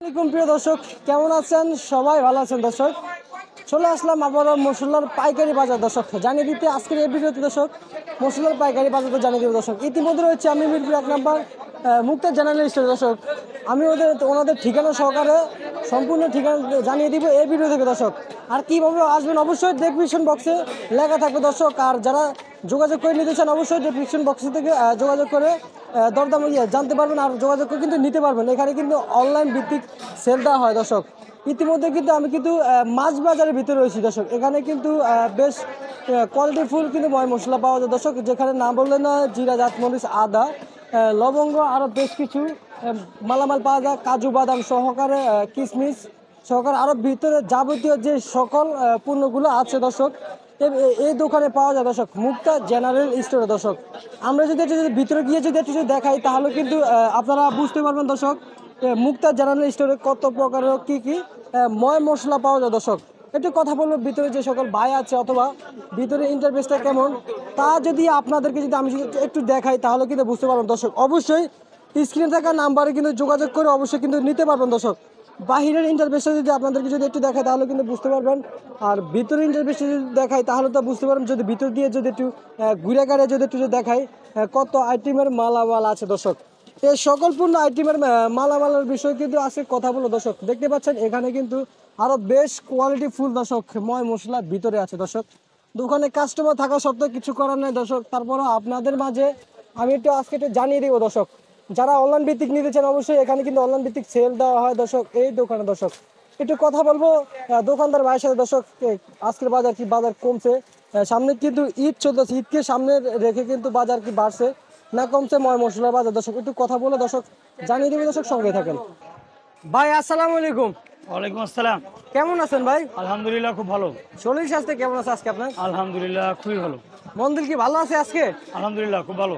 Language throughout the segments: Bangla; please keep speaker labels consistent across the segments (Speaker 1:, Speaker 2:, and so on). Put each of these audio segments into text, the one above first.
Speaker 1: আসসালামু প্রিয় দর্শক, কেমন আছেন? সবাই ভালো আছেন দর্শক। চলে আসলাম আবারও মশলার পাইকারি বাজার দর্শক জানিয়ে দিতে। আজকের এই ভিডিওতে দর্শক মশলার পাইকারি বাজারটা জানিয়ে দেবো দর্শক। ইতিমধ্যে রয়েছে আমি মিরপুর 1 নম্বর মুক্তা জেনারেল স্টোর দর্শক। আমি ওনাদের ঠিকানা সহকারে সম্পূর্ণ ঠিকানা জানিয়ে দিব এই ভিডিও থেকে দর্শক। আর কীভাবে আসবেন অবশ্যই ডেসক্রিপশন বক্সে লেখা থাকবে দর্শক। আর যারা যোগাযোগ করে নিতে চান অবশ্যই ডেসক্রিপশন বক্স থেকে যোগাযোগ করে দরদাম জানতে পারবেন আর যোগাযোগ করে কিন্তু নিতে পারবেন। এখানে কিন্তু অনলাইন ভিত্তিক সেল দেওয়া হয় দর্শক। ইতিমধ্যে কিন্তু আমি কিন্তু মাছ বাজারের ভিতরে রয়েছি দর্শক। এখানে কিন্তু বেশ কোয়ালিটিফুল কিন্তু ময় মশলা পাওয়া যায় দর্শক, যেখানে না বললে না জিরা, জাতমরিচ, আদা, লবঙ্গ আরও বেশ কিছু মালামাল পাওয়া যায়, কাজু বাদাম সহকারে, কিশমিশ সহকারে আরও ভিতরে যাবতীয় যে সকল পণ্যগুলো আছে দর্শক এই দোকানে পাওয়া যায় দর্শক, মুক্তা জেনারেল স্টোরে দর্শক। আমরা যদি একটু ভিতরে গিয়ে যদি একটু দেখাই তাহলে কিন্তু আপনারা বুঝতে পারবেন দর্শক মুক্তা জেনারেল স্টোরে কত প্রকারের কি ময় মশলা পাওয়া যায় দর্শক। একটু কথা বলবো ভিতরে যে সকল ভাই আছে অথবা ভিতরে ইন্টারফেসটা কেমন তা যদি আপনাদেরকে যদি আমি একটু দেখাই তাহলে কিন্তু বুঝতে পারবেন দর্শক। অবশ্যই স্ক্রিনে থাকা নাম্বারে কিন্তু যোগাযোগ করে অবশ্যই কিন্তু নিতে পারবেন দর্শক। বাহিরের ইন্টারফেসটা যদি আপনাদেরকে যদি একটু দেখায় তাহলে কিন্তু বুঝতে পারবেন, আর ভিতরের ইন্টারফেসটা যদি দেখায় তাহলে তো বুঝতে পারবেন। যদি ভিতর দিয়ে যদি একটু ঘুরে গাড়ে যদি একটু দেখাই কত আইটেমের মালামাল আছে দর্শক। এই সকল পূর্ণ আইটেমের মালামালের বিষয় কিন্তু আজকে কথা বলো দর্শক। দেখতে পাচ্ছেন এখানে কিন্তু আরও বেশ কোয়ালিটি ফুল দর্শক ময় মশলা ভিতরে আছে দর্শক। দোকানে কাস্টমার থাকা সত্ত্বেও কিছু করার নেই দর্শক। তারপরও আপনাদের মাঝে আমি একটু আজকে একটু জানিয়ে দিব দর্শক। যারা অনলাইন ভিত্তিক নিতে চান অবশ্যই এখানে কিন্তু অনলাইন ভিত্তিক সেল দেওয়া হয় দর্শক এই দোকানে দর্শক। একটু কথা বলবো দোকানদার ভাইয়ের সাথে দর্শক। আজকের বাজার কি বাজার কমছে? সামনে কিন্তু ঈদ চলতেছে, ঈদকে সামনে রেখে কিন্তু বাজার কি বাড়ছে না কমছে ময় মশলার বাজার দর্শক? একটু কথা বলে দর্শক জানিয়ে দেবে দর্শক, সঙ্গে থাকেন। ভাই আসসালামু আলাইকুম।
Speaker 2: ওয়ালাইকুম আসসালাম।
Speaker 1: কেমন আছেন ভাই?
Speaker 2: আলহামদুলিল্লাহ খুব ভালো।
Speaker 1: শরীর স্বাস্থ্য কেমন আছে আজকে আপনার?
Speaker 2: আলহামদুলিল্লাহ খুবই ভালো।
Speaker 1: মন দিল কি ভালো আছে আজকে?
Speaker 2: আলহামদুলিল্লাহ খুব ভালো।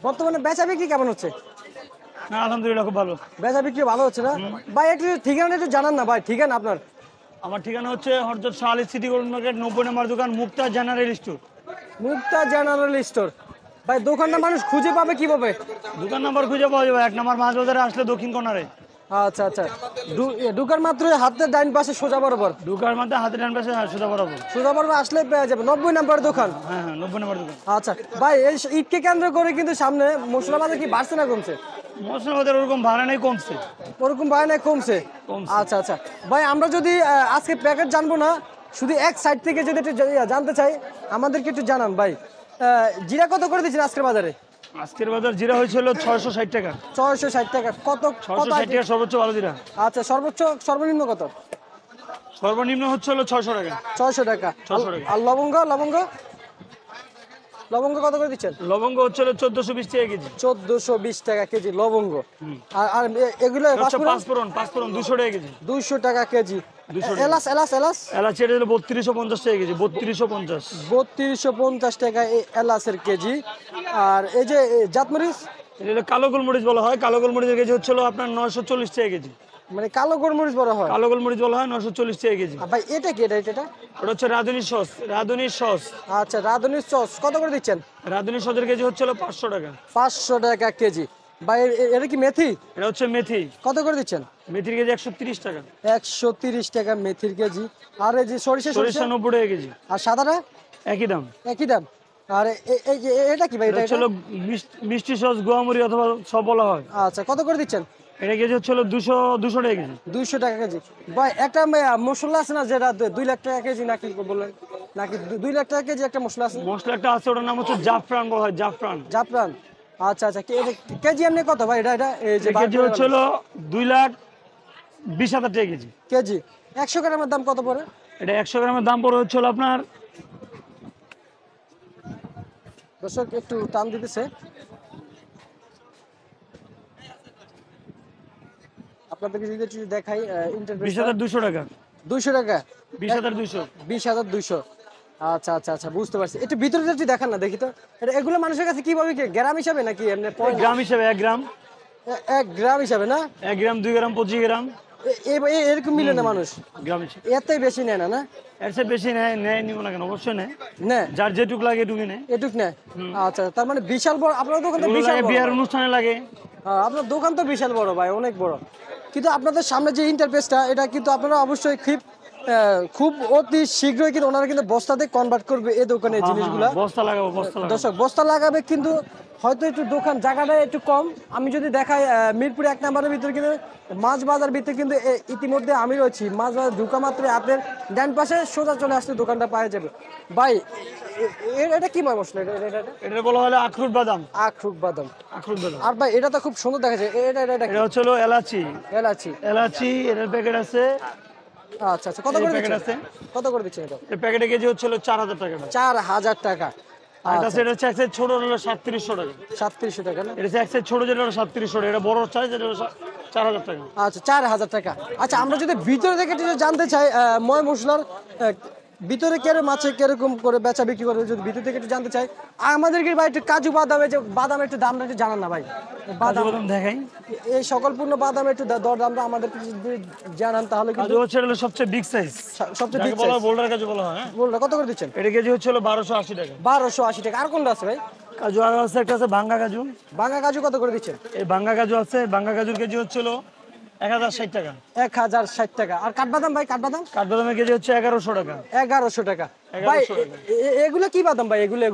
Speaker 1: বর্তমানে বেচা বিক্রি কেমন হচ্ছে?
Speaker 2: না আলহামদুলিল্লাহ খুব ভালো।
Speaker 1: বেচা বিক্রি ভালো হচ্ছে না ভাই? একটু ঠিকানা একটু জানান না ভাই, ঠিকানা আপনার?
Speaker 2: আমার ঠিকানা হচ্ছে হযরত Shah Ali city gold market 90 নম্বর দোকান, মুক্তা জেনারেল স্টোর।
Speaker 1: মুক্তা জেনারেল স্টোর। ভাই দোকানটা মানুষ খুঁজে পাবে কিভাবে?
Speaker 2: দোকান নাম্বার খুঁজে পাওয়া যাবে 1 নম্বর মাছ বাজারে আসলে দক্ষিণ কোণারে।
Speaker 1: আচ্ছা আচ্ছা, ঢুকার মাত্র হাতের ডাইন পাশে সোজা বরাবর,
Speaker 2: ঢুকার মধ্যে হাতের ডান পাশে সোজা বরাবর।
Speaker 1: সোজা বরাবর আসলে পেয়ে যাবে 90 নম্বর দোকান।
Speaker 2: হ্যাঁ হ্যাঁ 90 নম্বর দোকান।
Speaker 1: আচ্ছা ভাই, এই ঈদকে কেন্দ্র করে কিন্তু সামনে মশলা বাজার কি বাড়ছে না কমছে?
Speaker 2: মশলা বাজার ওরকম ভাড়া নেই, কমছে।
Speaker 1: ওরকম ভাই না কমছে?
Speaker 2: কমছে।
Speaker 1: আচ্ছা আচ্ছা ভাই, আমরা যদি আজকে প্যাকেট জানবো না, শুধু এক সাইড থেকে যদি একটু জানতে চাই আমাদেরকে একটু জানান ভাই। জিরা কত করে দিচ্ছেন আজকের বাজারে?
Speaker 2: আজকের বাজার জিরা হয়েছিল 660 টাকা।
Speaker 1: 660 টাকা। কত
Speaker 2: 660 টাকা সর্বোচ্চ ভালো জিরা।
Speaker 1: আচ্ছা, সর্বনিম্ন কত?
Speaker 2: সর্বনিম্ন হচ্ছিল 600 টাকা।
Speaker 1: 600 টাকা।
Speaker 2: 600 টাকা।
Speaker 1: আর লবঙ্গ লবঙ্গ লবঙ্গ কত করে দিচ্ছেন?
Speaker 2: লবঙ্গ হচ্ছিল 1420 টাকা কেজি।
Speaker 1: 1420 টাকা কেজি লবঙ্গ। আর আর এগুলো
Speaker 2: আচ্ছা পাঁচফোড়ন 200 টাকা কেজি।
Speaker 1: 200 টাকা কেজি।
Speaker 2: 200
Speaker 1: এলাচ এলাচ এলাচ
Speaker 2: এলাচি এটা হলো 3250 টাকা কেজি। 3250
Speaker 1: 3250 টাকা এই এলাচের কেজি। আর এই যে জাতমরিচ,
Speaker 2: এটা হলো কালো গোলমরিচ বলা হয়। কালো গোলমরিচের কেজি হচ্ছিল আপনার 940 টাকা কেজি।
Speaker 1: মানে কালো গোলমরিচ বলা হয়।
Speaker 2: কালো গোলমরিচ বলা হয় 940 টাকা কেজি।
Speaker 1: আর ভাই এটা কি? এটা
Speaker 2: ওটা হচ্ছে রাঁধুনি সস। রাঁধুনি সস।
Speaker 1: আচ্ছা, রাঁধুনির সস কত করে দিচ্ছেন?
Speaker 2: রাঁধুনি সসের কেজি হচ্ছিল 500 টাকা।
Speaker 1: 500 টাকা কেজি। ভাই এটা কি মেথি?
Speaker 2: এটা হচ্ছে মেথি।
Speaker 1: কত করে দিচ্ছেন?
Speaker 2: মেথির কেজি 130 টাকা।
Speaker 1: 130 টাকা মেথির কেজি। আর এই যে সরিষা
Speaker 2: 90 টাকা কেজি।
Speaker 1: আর সাদাটা
Speaker 2: একই দাম।
Speaker 1: একই দাম। আর এই যে এটা কি ভাই?
Speaker 2: এটা হচ্ছে মিষ্টি সস, গোয়ামরি অথবা সব বলা হয়।
Speaker 1: আচ্ছা, কত করে দিচ্ছেন?
Speaker 2: এটা কেজি হচ্ছিল 200 টাকা কেজি।
Speaker 1: 200 টাকা কেজি। ভাই একটা মশলা আছে না যেটা 2 লাখ টাকা কেজি নাকি বললেন, নাকি 2 লাখ টাকা কেজি একটা মশলা আছে?
Speaker 2: মশলা একটা আছে, ওটার নাম হচ্ছে জাফরান বলা হয়। জাফরান।
Speaker 1: জাফরান। আচ্ছা আচ্ছা, কেজি এমনি কত ভাই এটা? এই যে
Speaker 2: কেজি হচ্ছিল 2,20,000 টাকা কেজি।
Speaker 1: কেজি 100 গ্রামের দাম কত পড়ে?
Speaker 2: এটা 100 গ্রামের দাম পড়ে হচ্ছিল আপনার,
Speaker 1: দর্শক একটু টান দিতেছে আপনাদেরকে যদি একটু দেখাই ইন্টারভিউ।
Speaker 2: 20,200 টাকা।
Speaker 1: 200 টাকা।
Speaker 2: 20,200।
Speaker 1: 20,200। আচ্ছা আচ্ছা আচ্ছা, বুঝতে পারছি। একটু ভিতরে একটু দেখান না দেখি তো। এগুলো মানুষের কাছে কিভাবে কি গ্রাম হিসাবে নাকি এমনি
Speaker 2: গ্রাম হিসাবে 1 গ্রাম।
Speaker 1: 1 গ্রাম হিসাবে না?
Speaker 2: 1 গ্রাম, 2 গ্রাম, 25 গ্রাম।
Speaker 1: এরকম মিলে না মানুষ,
Speaker 2: গ্রামে
Speaker 1: এতই বেশি নেয় না না?
Speaker 2: এর চেয়ে বেশি নেয়, নিব না কেন, অবশ্যই নেয়,
Speaker 1: নেয়
Speaker 2: যার যেটুক লাগে এটুকুই নেয়।
Speaker 1: এটুক নেয়। আচ্ছা, তার মানে বিশাল বড় আপনার দোকান তো,
Speaker 2: এগুলো
Speaker 1: বিশাল
Speaker 2: লাগে
Speaker 1: বড়
Speaker 2: বিয়ার
Speaker 1: ভাই।
Speaker 2: অনুষ্ঠানে লাগে।
Speaker 1: আপনার দোকান তো বিশাল বড় ভাই, অনেক বড়। কিন্তু আপনাদের সামনে যে ইন্টারফেসটা, এটা কিন্তু আপনারা অবশ্যই খুব অতি শীঘ্রই কিন্তু ওনারা কিন্তু বস্তাতে কনভার্ট করবে এই দোকানের
Speaker 2: হ্যাঁ, হ্যাঁ,
Speaker 1: জিনিসগুলা।
Speaker 2: বস্তা লাগাবো, বস্তা লাগাবো।
Speaker 1: দর্শক বস্তা লাগাবে, কিন্তু হয়তো একটু দোকান জায়গাটা একটু কম। আমি যদি দেখাই মিরপুর 1 নম্বরের ভিতরে কিন্তু মাছ বাজার ভিতরে কিন্তু ইতিমধ্যে আমি রয়েছি। মাছ বাজার ঢুকা মাত্র আপনার ডান পাশে সোজা চলে আসলে দোকানটা পাওয়া যাবে। ভাই এটা কি ভাই মশলা?
Speaker 2: এটা বলা হলো আখরুট বাদাম।
Speaker 1: আখরুট বাদাম।
Speaker 2: আখরুট বাদাম।
Speaker 1: আর ভাই এটা তো খুব সুন্দর দেখা যায়, এটা কি?
Speaker 2: এটা হচ্ছে হলো এলাচি।
Speaker 1: এলাচি।
Speaker 2: এলাচি, এটার প্যাকেট আছে।
Speaker 1: আচ্ছা আচ্ছা, কত করে
Speaker 2: প্যাকেট
Speaker 1: দিচ্ছেন?
Speaker 2: আছে।
Speaker 1: কত করে দিচ্ছেন এটা?
Speaker 2: এর প্যাকেটে কেজি হচ্ছে হলো 4000 টাকা।
Speaker 1: 4000 টাকা।
Speaker 2: আর এটা সেটা হচ্ছে এক সাইজ ছোট হলো 3700 টাকা।
Speaker 1: 3700 টাকা না?
Speaker 2: এটা হচ্ছে এক সাইজ ছোট যেটা হলো 3700 টাকা, এটা বড় সাইজ যেটা হলো 4000 টাকা।
Speaker 1: আচ্ছা, 4000 টাকা। আচ্ছা, আমরা যদি ভিতরে থেকে একটু জানতে চাই, ময় মশলার ভিতরে কেরকম আছে, কিরকম করে বেচা বিক্রি করে, যদি ভিতর থেকে একটু জানতে চাই। আমাদেরকে ভাই একটু কাজু বাদামের যে বাদামের একটু দামটা একটু জানান না ভাই।
Speaker 2: কাজু
Speaker 1: বাদাম,
Speaker 2: বাদাম দেখাই।
Speaker 1: এই সকল পূর্ণ বাদাম একটু দর দামটা আমাদেরকে যদি জানান তাহলে
Speaker 2: কাজু
Speaker 1: কিন্তু
Speaker 2: হচ্ছে হলো সবচেয়ে বিগ সাইজ,
Speaker 1: সবচেয়ে
Speaker 2: যাকে
Speaker 1: big
Speaker 2: বলা হয়
Speaker 1: size।
Speaker 2: বোল্ডার কাজু বলা হয়। হ্যাঁ,
Speaker 1: বলুন কত করে দিচ্ছেন?
Speaker 2: এটা কেজি হচ্ছে হলো 1280 টাকা।
Speaker 1: 1280 টাকা। আর কোনটা আছে ভাই?
Speaker 2: কাজু আর আছে, একটা আছে ভাঙ্গা কাজু।
Speaker 1: ভাঙা কাজু কত করে দিচ্ছেন?
Speaker 2: এই ভাঙ্গা কাজু আছে, ভাঙ্গা কাজুর কেজি হচ্ছে হলো 1060 টাকা।
Speaker 1: 1060 টাকা। আর কাঠবাদাম ভাই, কাঠবাদাম?
Speaker 2: কাঠবাদামের কেজি হচ্ছে 1100 টাকা।
Speaker 1: 1100 টাকা।
Speaker 2: 1100
Speaker 1: ভাই
Speaker 2: টাকা।
Speaker 1: এগুলো কি বাদাম ভাই? এগুলো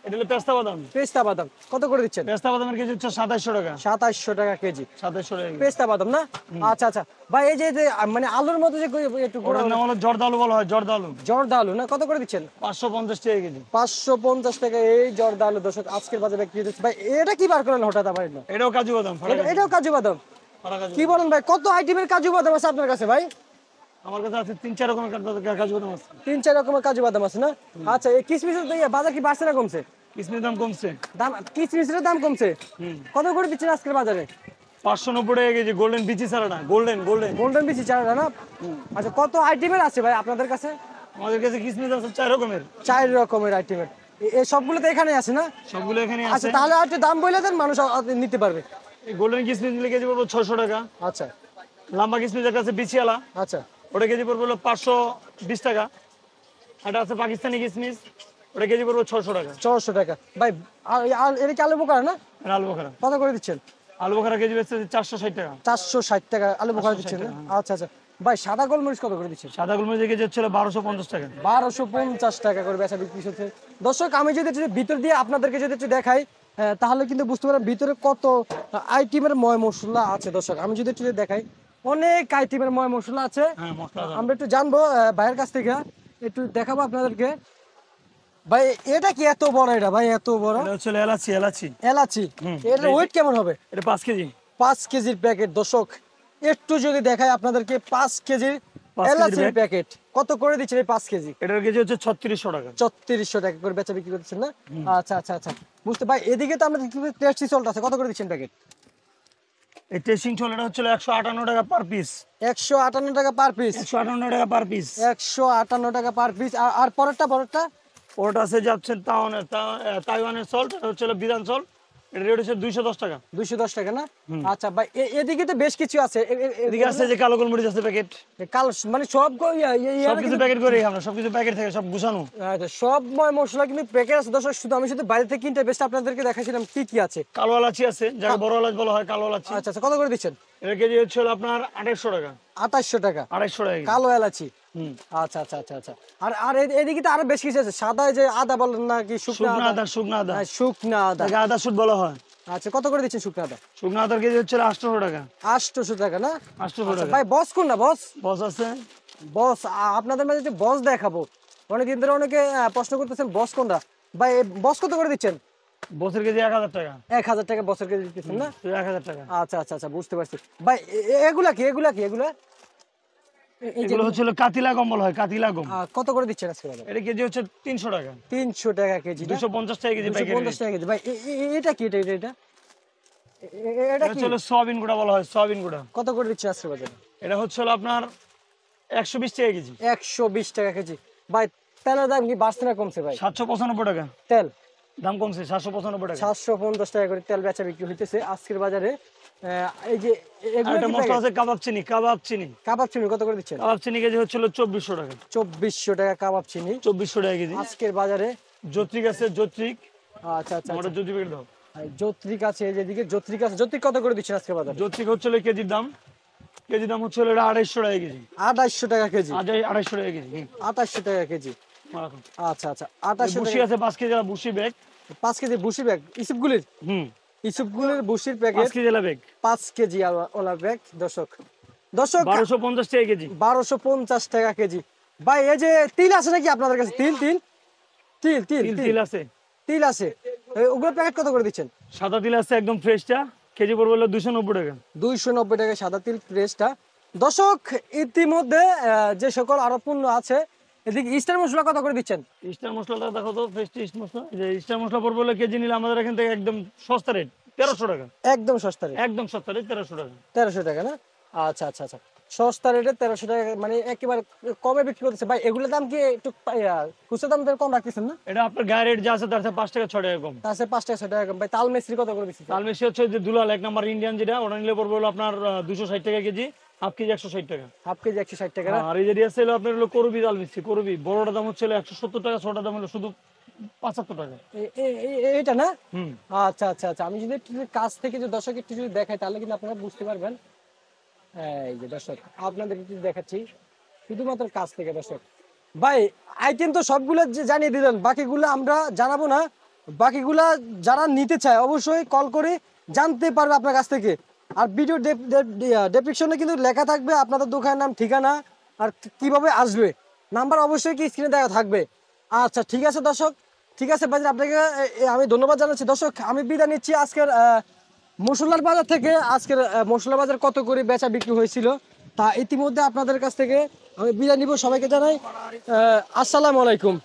Speaker 2: এটা হলো পেস্তা বাদাম।
Speaker 1: পেস্তা বাদাম কত করে দিচ্ছেন?
Speaker 2: পেস্তা বাদামের কেজি হচ্ছে 2700 টাকা।
Speaker 1: 2700 টাকা কেজি
Speaker 2: 2700 টাকা।
Speaker 1: পেস্তা বাদাম না? আচ্ছা আচ্ছা ভাই, এই যে মানে আলুর মতো যে একটু
Speaker 2: ওটার নাম হলো জর্দা আলু বলা হয়, জর্দা আলু।
Speaker 1: জর্দা আলু না, কত করে দিচ্ছেন?
Speaker 2: 550 টাকা কেজি।
Speaker 1: 550 টাকা এই জর্দা আলু। দর্শক আজকের বাজারে বিক্রি হচ্ছে ভাই। এটা কি বার করেন হঠাৎ আবার?
Speaker 2: এটাও কাজু বাদাম, ফাড়া কাজু।
Speaker 1: এটাও কাজু বাদাম?
Speaker 2: ফাড়া কাজু।
Speaker 1: কি বলেন ভাই, কত আইটেমের কাজু বাদাম আছে আপনার কাছে ভাই?
Speaker 2: আমার কাছে আছে 3-4 রকমের কাজু বাদাম আছে।
Speaker 1: 3-4 রকমের কাজু বাদাম আছে না? আচ্ছা, এই কিশমিশের বাজার কি বাড়ছে না কমছে?
Speaker 2: কিসমিস দাম কমছে।
Speaker 1: দাম, কিশমিশের দাম কমছে? কত করে দিচ্ছেন আজকের বাজারে?
Speaker 2: 590 টাকা কেজি গোল্ডেন বিচি ছাড়া না, গোল্ডেন গোল্ডেন।
Speaker 1: গোল্ডেন বিচি চারা না? আচ্ছা, কত আইটেমের আছে ভাই আপনাদের কাছে?
Speaker 2: আমাদের কাছে কিসমিস আছে 4 রকমের।
Speaker 1: 4 রকমের আইটেমের। এই সবগুলো তো এখানে আছে না?
Speaker 2: সবগুলো এখানে
Speaker 1: আচ্ছা,
Speaker 2: আছে।
Speaker 1: তাহলে আর একটু দাম বলে দেন, মানুষ নিতে পারবে।
Speaker 2: এই গোল্ডেন কিসমিস নিলে কেজি পড়বে 600 টাকা।
Speaker 1: আচ্ছা
Speaker 2: লম্বা কিসমিস একটা আছে বিচিয়ালা,
Speaker 1: আচ্ছা।
Speaker 2: ওটা কেজি পড়বে হলো 520 টাকা। এটা আছে পাকিস্তানি কিসমিস, ওটা কেজি পড়বে 600 টাকা।
Speaker 1: 600 টাকা ভাই। আর এটা কি আলু বোখারা না?
Speaker 2: এটা আলু বোখারা।
Speaker 1: কত করে দিচ্ছেন?
Speaker 2: আলু বোখারা কেজি বেচছে 460 টাকা।
Speaker 1: 460 টাকা আলু বোখারা দিচ্ছেন না? আচ্ছা আচ্ছা ভাই, সাদা গোলমরিচ কত করে দিচ্ছেন?
Speaker 2: সাদা গোলমরিচের কেজি হচ্ছে 1250 টাকা।
Speaker 1: 1250 টাকা করে বেচা বিক্রি হচ্ছে। দর্শক আমি যদি একটু ভিতর দিয়ে আপনাদেরকে যদি একটু দেখাই, তাহলে কিন্তু বুঝতে পারবেন ভিতরে কত আইটেমের ময় মশলা আছে। দর্শক আমি যদি একটু দেখাই, অনেক আইটেমের ময় মশলা আছে।
Speaker 2: হ্যাঁ, মশলা আছে।
Speaker 1: আমরা একটু জানবো ভাইয়ের কাছ থেকে, একটু দেখাবো আপনাদেরকে। ভাই এটা কি এত বড়? এটা ভাই এত বড়
Speaker 2: এটা হচ্ছে এলাচি, এলাচি।
Speaker 1: এলাচি। এটার ওয়েট কেমন হবে?
Speaker 2: এটা 5 কেজি।
Speaker 1: 5 কেজির প্যাকেট। দর্শক একটু যদি দেখাই আপনাদেরকে, 5 কেজির
Speaker 2: 5 কেজির
Speaker 1: এলাচির
Speaker 2: ব্যাগ।
Speaker 1: প্যাকেট কত করে দিচ্ছেন এই 5 কেজি?
Speaker 2: এটার কেজি হচ্ছে 3600 টাকা।
Speaker 1: 3400 টাকা করে বেচা বিক্রি করতেছেন না? আচ্ছা আচ্ছা আচ্ছা, বুঝতে ভাই। এদিকে তো আমাদের টেস্টি সল্ট আছে, কত করে দিচ্ছেন প্যাকেট?
Speaker 2: এই টেস্টিং ছোল এটা হচ্ছে 158 টাকা পার পিস।
Speaker 1: 158 টাকা পার পিস।
Speaker 2: 158 টাকা পার পিস।
Speaker 1: 158 টাকা পার পিস। আর পরেরটা?
Speaker 2: ওটা আছে যাচ্ছে তাইওয়ানের সল্ট, এটা হচ্ছে বিধান সল্ট, এটা রেট হচ্ছে 210 টাকা।
Speaker 1: 210 টাকা না? আচ্ছা ভাই, এদিকে তো বেশ কিছু আছে।
Speaker 2: এদিকে আছে যে কালো গোলমরিচ আছে প্যাকেট।
Speaker 1: কাল মানে সব
Speaker 2: সবকিছু প্যাকেট করে আমরা, সবকিছু প্যাকেট থেকে সব গুছানো।
Speaker 1: আচ্ছা, সব মশলা কিন্তু প্যাকেট আছে। দর্শক শুধু আমি বাইরে থেকে কিনতে বেশ আপনাদেরকে দেখাইছিলাম কি কি আছে।
Speaker 2: কালো এলাচি আছে, যাকে বড় এলাচ বলা হয়, কালো এলাচি।
Speaker 1: আচ্ছা আচ্ছা, কত করে দিচ্ছেন?
Speaker 2: এর কেজি হচ্ছে আপনার 2800 টাকা।
Speaker 1: 2800 টাকা
Speaker 2: 2800 টাকা কেজি।
Speaker 1: কালো এলাচি। আচ্ছা আচ্ছা আচ্ছা আচ্ছা। আর এদিকে তো আরো বেশ কিছু আছে। সাদা যে আদা বলেন না কি? শুকনো
Speaker 2: শুকনা
Speaker 1: আদা।
Speaker 2: আদা, শুকনা আদা।
Speaker 1: শুকনো আদা।
Speaker 2: যাকে আদা শুট বলা হয়।
Speaker 1: আচ্ছা, কত করে দিচ্ছেন শুকনো আদা?
Speaker 2: শুকনা আদার কেজি হচ্ছে 800 টাকা।
Speaker 1: 800 টাকা না?
Speaker 2: 800
Speaker 1: আচ্ছা,
Speaker 2: টাকা।
Speaker 1: ভাই বস কোন না? বস
Speaker 2: বস আছে।
Speaker 1: বস আপনাদের মাঝে যে বস দেখাবো, অনেকদিন ধরে অনেকে প্রশ্ন করতেছেন বস কোনটা। ভাই বস কত করে দিচ্ছেন?
Speaker 2: বসের কেজি 1000 টাকা।
Speaker 1: 1000 টাকা বসের কেজি দিচ্ছেন না?
Speaker 2: 1000 টাকা।
Speaker 1: আচ্ছা আচ্ছা আচ্ছা, বুঝতে পারছি ভাই। এগুলা কি? এগুলা এই যে
Speaker 2: এগুলো হচ্ছে কাতিলা গম বলা হয়, কাতিলা গম।
Speaker 1: কত করে দিচ্ছেন আজকে বাজারে?
Speaker 2: এটা কেজি হচ্ছে 300 টাকা।
Speaker 1: 300 টাকা কেজি না?
Speaker 2: 250 টাকা কেজি প্যাকেট।
Speaker 1: 250 টাকা কেজি। ভাই এটা কি? এটা
Speaker 2: এটা
Speaker 1: কি?
Speaker 2: হচ্ছে সয়াবিন গুঁড়া বলা হয়, সয়াবিন গুঁড়া।
Speaker 1: কত করে দিচ্ছেন আজকে বাজারে?
Speaker 2: এটা হচ্ছে আপনার 120 টাকা কেজি।
Speaker 1: 120 টাকা কেজি। ভাই তেলের দাম কি বাড়ছে না কমছে ভাই?
Speaker 2: 795 টাকা
Speaker 1: তেল
Speaker 2: দাম কমছে, 795 টাকা।
Speaker 1: 750 টাকা করে তেল বেচা বিক্রি হইতেছে আজকের বাজারে। এই যে
Speaker 2: আর
Speaker 1: এগুলো
Speaker 2: একটা
Speaker 1: কি
Speaker 2: মশলা
Speaker 1: packet?
Speaker 2: আছে কাবাব চিনি, কাবাব চিনি।
Speaker 1: কাবাব চিনি কত করে দিচ্ছেন?
Speaker 2: কাবাব চিনি কেজি হচ্ছিল 2400 টাকা।
Speaker 1: 2400 টাকা কাবাব চিনি
Speaker 2: 2400 টাকা কেজি।
Speaker 1: আজকের বাজারে।
Speaker 2: যৌত্রিক আছে, যৌত্রিক।
Speaker 1: আচ্ছা আচ্ছা
Speaker 2: আমাদের
Speaker 1: আচ্ছা।
Speaker 2: যৌত্রিক প্যাকেট দাও।
Speaker 1: আর যৌত্রিক আছে এই যেদিকে যৌত্রিক আছে, যৌত্রিক কত করে দিচ্ছেন আজকের বাজারে?
Speaker 2: যৌত্রিক হচ্ছিল কেজির দাম, কেজির দাম হচ্ছিল এটা 250 টাকা কেজি।
Speaker 1: 2800 টাকা কেজি।
Speaker 2: আজ 250 টাকা কেজি।
Speaker 1: 2800 টাকা কেজি।
Speaker 2: রাখুন।
Speaker 1: আচ্ছা আচ্ছা 2800
Speaker 2: বুশি
Speaker 1: টাকা।
Speaker 2: আছে 5 কেজি বুশি ব্যাগ।
Speaker 1: 5 কেজি ভুসি ব্যাগ ইসুপগুলির,
Speaker 2: হুম,
Speaker 1: ইসুপগুলির ভুসির
Speaker 2: 5
Speaker 1: packet
Speaker 2: KG bag
Speaker 1: 5 KG OLA bag. দর্শক দর্শক
Speaker 2: 1250 টাকা কেজি।
Speaker 1: 1250 টাকা কেজি। ভাই এই যে তিল আছে নাকি আপনাদের কাছে? তিল তিল তিল তিল
Speaker 2: তিল
Speaker 1: তিল
Speaker 2: তিল আছে,
Speaker 1: তিল আছে, ওগুলো প্যাকেট কত করে দিচ্ছেন?
Speaker 2: সাদা তিল আছে একদম ফ্রেশটা, কেজি পড়বে হলো 290 টাকা।
Speaker 1: 290 টাকা সাদা তিল ফ্রেশটা। দর্শক ইতিমধ্যে যে সকল আরো পণ্য আছে, এদিকে ইস্টার মশলা কত করে দিচ্ছেন?
Speaker 2: স্টার মশলাটা দেখো তো, ফ্রেশ ইস্ট মশলা। যে স্টার মশলা পড়বে হলো কেজি নিলে আমাদের এখান থেকে একদম সস্তা রেট 1300 টাকা।
Speaker 1: একদম সস্তা রেট
Speaker 2: একদম সস্তা রেট 1300 টাকা।
Speaker 1: 1300 টাকা না? আচ্ছা আচ্ছা আচ্ছা, সস্তা রেটে 1300 টাকা, মানে একেবারে কমে বিক্রি করতেছে। ভাই এগুলোর দাম কি একটু খুচরা দাম তো কম রাখতেছেন না?
Speaker 2: এটা আপনার গায়ে রেট যা আছে তার থেকে 5 টাকা 6 টাকা কম।
Speaker 1: তার 5 টাকা 6 টাকা কম। ভাই তাল মিস্ত্রি কত করে দিচ্ছেন?
Speaker 2: তালমেশি হচ্ছে যে দুলাল 1 নাম্বার ইন্ডিয়ান, যেটা ওটা নিলে পড়বে হলো আপনার 260 টাকা কেজি, হাফ কেজি 160 টাকা।
Speaker 1: হাফ কেজি 160 টাকা না?
Speaker 2: আর এই যে আছে হলো আপনার হলো করবি তালমেশি, করবি বড়টার দাম হচ্ছে হলো 170 টাকা, ছোটটার দাম হলো শুধু 75 টাকা।
Speaker 1: এইটা না?
Speaker 2: হুম,
Speaker 1: আচ্ছা আচ্ছা আচ্ছা, আমি যদি একটু কাছ থেকে যে দর্শক একটু যদি দেখাই তাহলে কিন্তু আপনারা বুঝতে পারবেন। এই যে দর্শক আপনাদের একটু দেখাচ্ছি শুধুমাত্র কাছ থেকে। দর্শক ভাই আইটেম তো সবগুলো জানিয়ে দিলেন, বাকিগুলো আমরা জানাবো না। বাকিগুলা যারা নিতে চায় অবশ্যই কল করে জানতে পারবে আপনার কাছ থেকে। আর ভিডিও ডেসক্রিপশনে কিন্তু লেখা থাকবে আপনাদের দোকানের নাম, ঠিকানা, আর কিভাবে আসবে। নাম্বার অবশ্যই কি স্ক্রিনে দেওয়া থাকবে। আচ্ছা ঠিক আছে দর্শক, ঠিক আছে ভাই, আপনাকে আমি ধন্যবাদ জানাচ্ছি। দর্শক আমি বিদায় নিচ্ছি আজকের মশলার বাজার থেকে। আজকের মশলার বাজার কত করে বেচা বিক্রি হয়েছিল তা ইতিমধ্যে আপনাদের কাছ থেকে আমি বিদায় নিব। সবাইকে জানাই আসসালামু আলাইকুম।